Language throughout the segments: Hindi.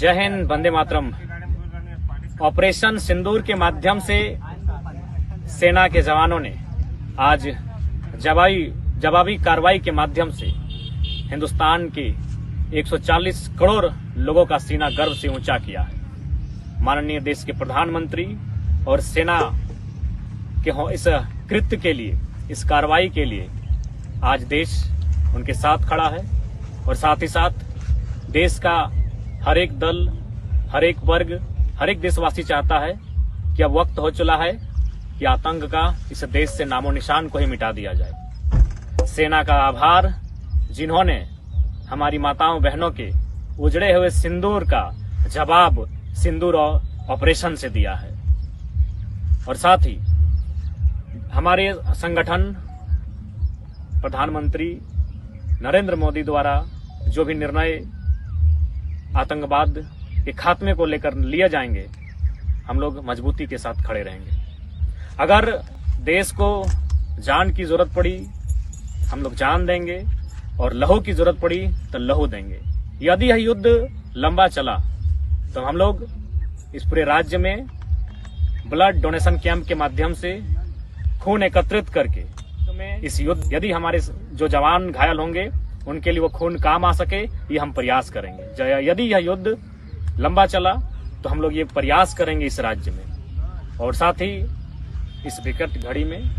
जय हिंद, वंदे मातरम। ऑपरेशन सिंदूर के माध्यम से सेना के जवानों ने आज जवाबी कार्रवाई के माध्यम से हिंदुस्तान के 140 करोड़ लोगों का सीना गर्व से ऊंचा किया है। माननीय देश के प्रधानमंत्री और सेना के इस कृत्य के लिए, इस कार्रवाई के लिए आज देश उनके साथ खड़ा है और साथ ही साथ देश का हर एक दल, हर एक वर्ग, हर एक देशवासी चाहता है कि अब वक्त हो चला है कि आतंक का इस देश से नामो निशान को ही मिटा दिया जाए। सेना का आभार, जिन्होंने हमारी माताओं बहनों के उजड़े हुए सिंदूर का जवाब सिंदूर ऑपरेशन से दिया है। और साथ ही हमारे संगठन प्रधानमंत्री नरेंद्र मोदी द्वारा जो भी निर्णय आतंकवाद के खात्मे को लेकर लिए जाएंगे, हम लोग मजबूती के साथ खड़े रहेंगे। अगर देश को जान की जरूरत पड़ी, हम लोग जान देंगे, और लहू की जरूरत पड़ी तो लहू देंगे। यदि यह युद्ध लंबा चला तो हम लोग इस पूरे राज्य में ब्लड डोनेशन कैंप के माध्यम से खून एकत्रित करके इस युद्ध, यदि हमारे जो जवान घायल होंगे उनके लिए वो खून काम आ सके, ये हम प्रयास करेंगे। यदि यह युद्ध लंबा चला तो हम लोग ये प्रयास करेंगे इस राज्य में। और साथ ही इस विकट घड़ी में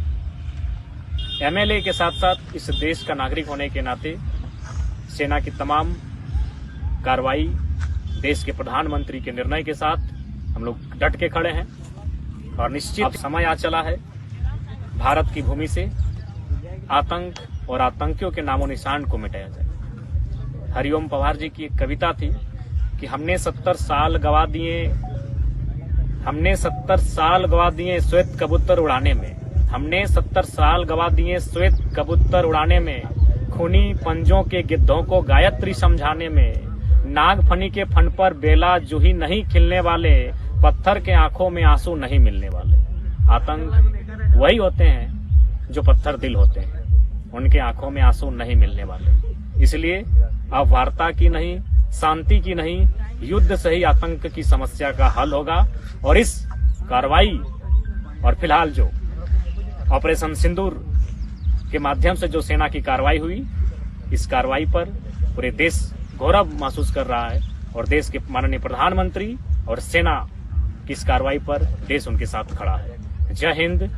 एमएलए के साथ साथ इस देश का नागरिक होने के नाते सेना की तमाम कार्रवाई देश के प्रधानमंत्री के निर्णय के साथ हम लोग डट के खड़े हैं। और निश्चित समय आ चला है भारत की भूमि से आतंक और आतंकियों के नामो निशान को मिटाया जाए। हरिओम पवार जी की एक कविता थी कि हमने 70 साल गवा दिए श्वेत कबूतर उड़ाने में, हमने 70 साल गवा दिए श्वेत कबूतर उड़ाने में, खूनी पंजों के गिद्धों को गायत्री समझाने में, नागफनी के फन पर बेला जूही नहीं खिलने वाले, पत्थर के आंखों में आंसू नहीं मिलने वाले। आतंक वही होते हैं जो पत्थर दिल होते हैं, उनके आंखों में आंसू नहीं मिलने वाले। इसलिए अब वार्ता की नहीं, शांति की नहीं, युद्ध से ही आतंक की समस्या का हल होगा। और इस कार्रवाई और फिलहाल जो ऑपरेशन सिंदूर के माध्यम से जो सेना की कार्रवाई हुई, इस कार्रवाई पर पूरे देश गौरव महसूस कर रहा है। और देश के माननीय प्रधानमंत्री और सेना की इस कार्रवाई पर देश उनके साथ खड़ा है। जय हिंद।